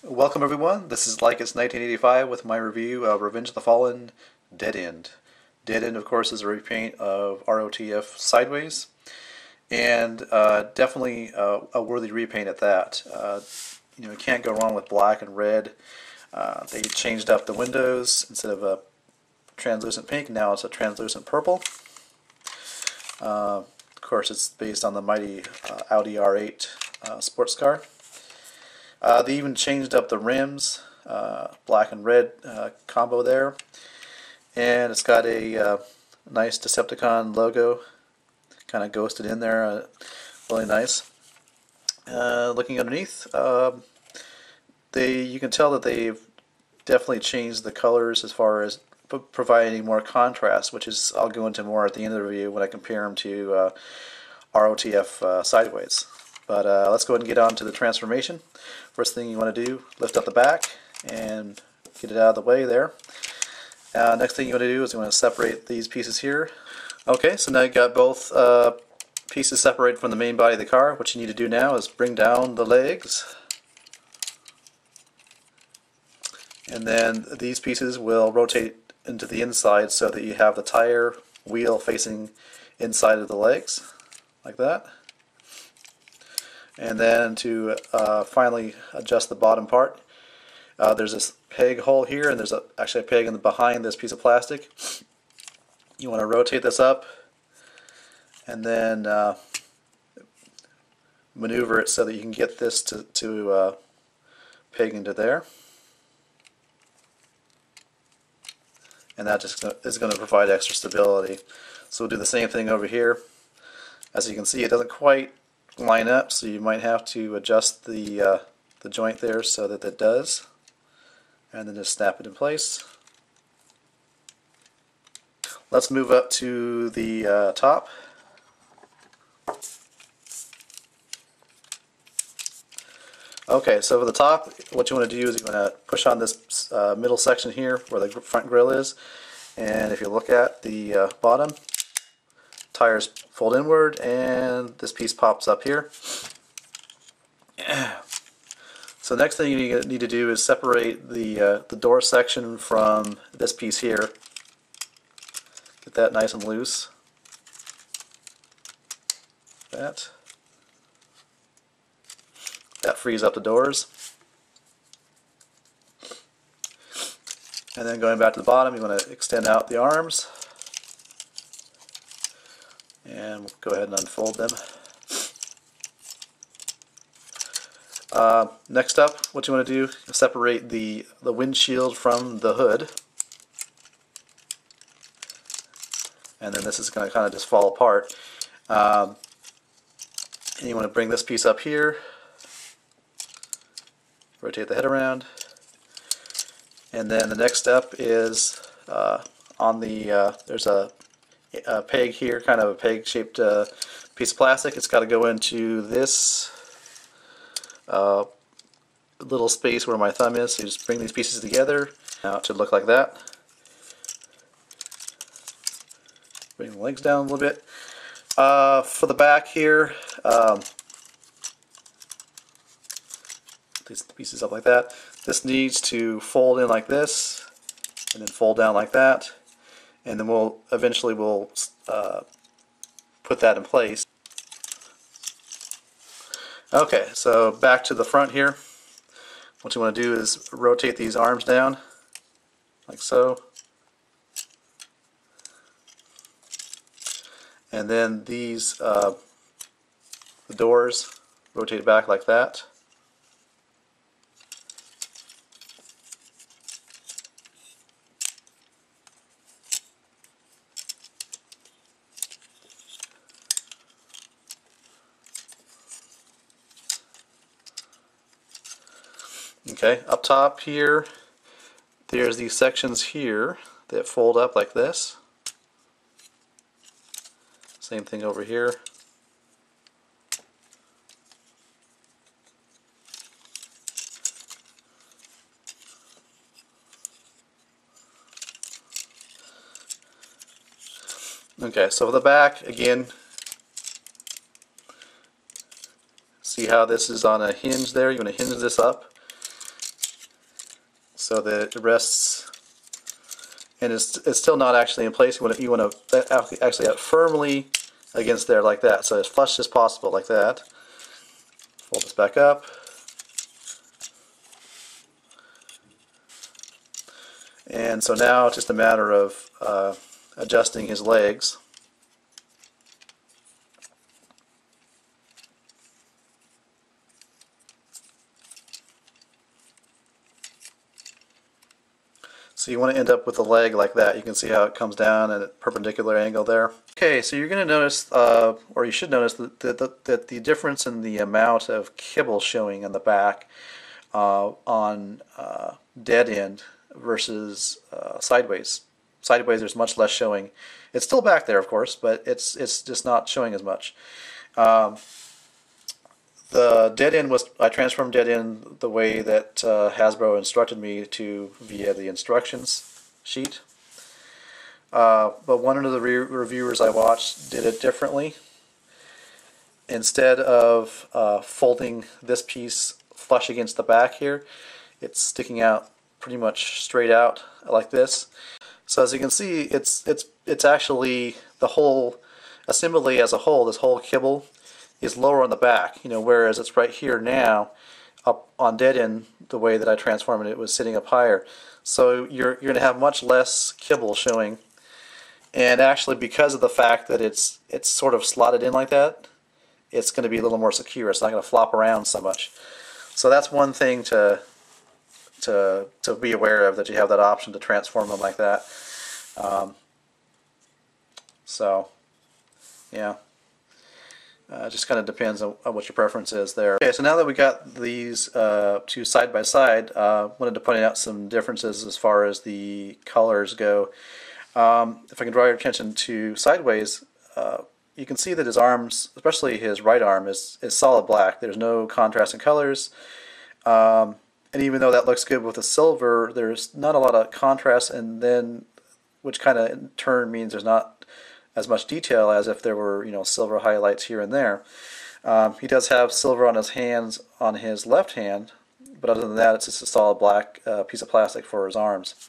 Welcome everyone, this is Like It's 1985 with my review of Revenge of the Fallen Dead End. Dead End, of course, is a repaint of ROTF Sideways, and definitely a worthy repaint at that. You can't go wrong with black and red. They changed up the windows. Instead of a translucent pink, now it's a translucent purple. Of course, it's based on the mighty Audi R8 sports car. They even changed up the rims, black and red combo there, and it's got a nice Decepticon logo, kind of ghosted in there, really nice. Looking underneath, you can tell that they've definitely changed the colors as far as providing more contrast, which is I'll go into more at the end of the review when I compare them to ROTF Sideways. But let's go ahead and get on to the transformation. First thing you want to do, lift up the back and get it out of the way there. Next thing you want to do is you want to separate these pieces here. Okay, so now you've got both pieces separated from the main body of the car. What you need to do now is bring down the legs. And then these pieces will rotate into the inside so that you have the tire wheel facing inside of the legs, like that. And then to finally adjust the bottom part, there's this peg hole here, and there's actually a peg behind this piece of plastic. You want to rotate this up and then maneuver it so that you can get this to peg into there. And that just is going to provide extra stability. So we'll do the same thing over here. As you can see, it doesn't quite line up, so you might have to adjust the joint there so that it does, and then just snap it in place. Let's move up to the top. Okay, so for the top, what you want to do is you want to push on this middle section here where the front grille is, and if you look at the bottom, tires fold inward and this piece pops up here. So next thing you need to do is separate the door section from this piece here. Get that nice and loose. That frees up the doors. And then going back to the bottom, you want to extend out the arms. And we'll go ahead and unfold them. Next up, what you want to do is separate the windshield from the hood. And then this is going to kind of just fall apart. And you want to bring this piece up here. Rotate the head around. And then the next step is on the, there's a peg here, kind of a peg-shaped piece of plastic. It's got to go into this little space where my thumb is. So you just bring these pieces together. Now it should look like that. Bring the legs down a little bit. For the back here, these pieces up like that. This needs to fold in like this, and then fold down like that. And then we'll eventually put that in place. Okay, so back to the front here. What you want to do is rotate these arms down, like so. And then these, the doors, rotate back like that. Okay, up top here, there's these sections here that fold up like this. Same thing over here. Okay, so for the back, again, see how this is on a hinge there? You want to hinge this up. so that it rests, and it's still not actually in place. You want to actually have it firmly against there like that, so as flush as possible like that. Fold this back up. And so now it's just a matter of adjusting his legs. So you want to end up with a leg like that. You can see how it comes down at a perpendicular angle there. Okay, so you're going to notice, or you should notice, that the difference in the amount of kibble showing on the back on dead end versus sideways. Sideways there's much less showing. It's still back there, of course, but it's just not showing as much. The dead end I transformed dead end the way that Hasbro instructed me to via the instructions sheet. But one of the reviewers I watched did it differently. Instead of folding this piece flush against the back here, it's sticking out pretty much straight out like this. So as you can see, it's actually the whole assembly as a whole. This whole kibble is lower on the back, whereas it's right here now up on dead end the way that I transformed it. It was sitting up higher. So you're going to have much less kibble showing, and actually because of the fact that it's sort of slotted in like that, it's going to be a little more secure. It's not going to flop around so much. So that's one thing to be aware of, that you have that option to transform them like that. So yeah. Just kind of depends on what your preference is there. Okay, so now that we got these two side by side, wanted to point out some differences as far as the colors go. If I can draw your attention to sideways, you can see that his arms, especially his right arm, is solid black. There's no contrast in colors. And even though that looks good with the silver, there's not a lot of contrast, and then which kind of in turn means there's not as much detail as if there were, silver highlights here and there. He does have silver on his hands on his left hand, but other than that, it's just a solid black piece of plastic for his arms.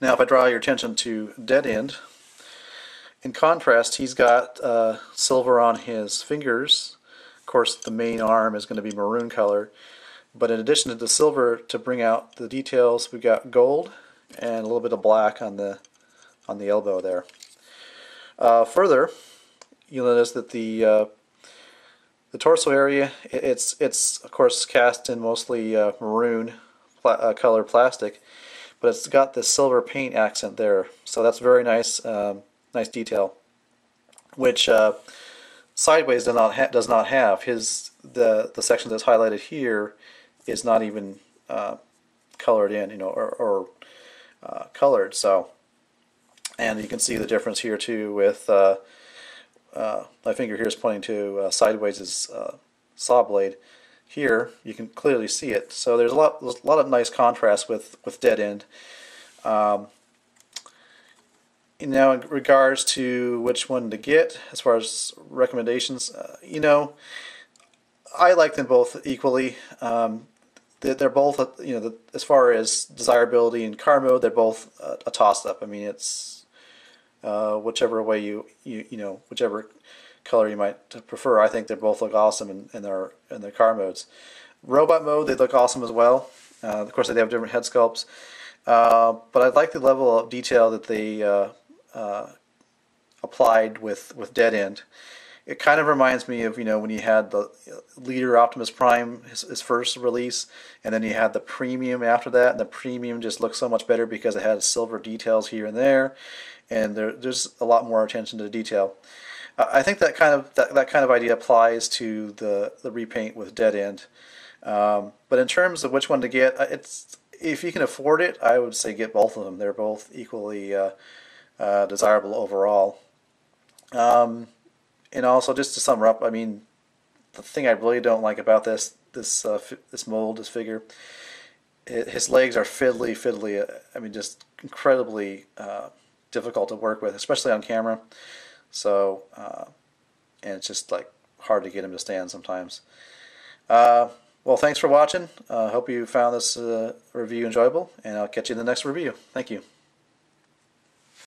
Now, if I draw your attention to dead end, in contrast, he's got silver on his fingers. Of course, the main arm is going to be maroon color, but in addition to the silver to bring out the details, we've got gold and a little bit of black on the elbow there. Further, you'll notice that the torso area, it's of course cast in mostly maroon color plastic, but it's got this silver paint accent there, so that's very nice, nice detail, which sideways does not have. The section that's highlighted here is not even colored in, or colored. So. And you can see the difference here too with my finger here is pointing to sideways' saw blade. Here you can clearly see it. So there's a lot of nice contrast with dead end. Now in regards to which one to get, as far as recommendations, I like them both equally. They're both, as far as desirability and car mode, they're both a toss-up. I mean, it's whichever way whichever color you might prefer. I think they both look awesome in their car modes. Robot mode, they look awesome as well. Of course, they have different head sculpts, but I like the level of detail that they applied with dead end. It kind of reminds me of when you had the Leader Optimus Prime, his first release, and then you had the Premium after that, and the Premium just looked so much better because it had silver details here and there, and there's a lot more attention to detail. I think that kind of idea applies to the repaint with dead end. But in terms of which one to get, if you can afford it, I would say get both of them. They're both equally desirable overall. And also, just to sum up, I mean, the thing I really don't like about this mold, this figure, his legs are fiddly. I mean, just incredibly difficult to work with, especially on camera. So, and it's just like hard to get him to stand sometimes. Well, Well, thanks for watching. Hope you found this review enjoyable, and I'll catch you in the next review. Thank you.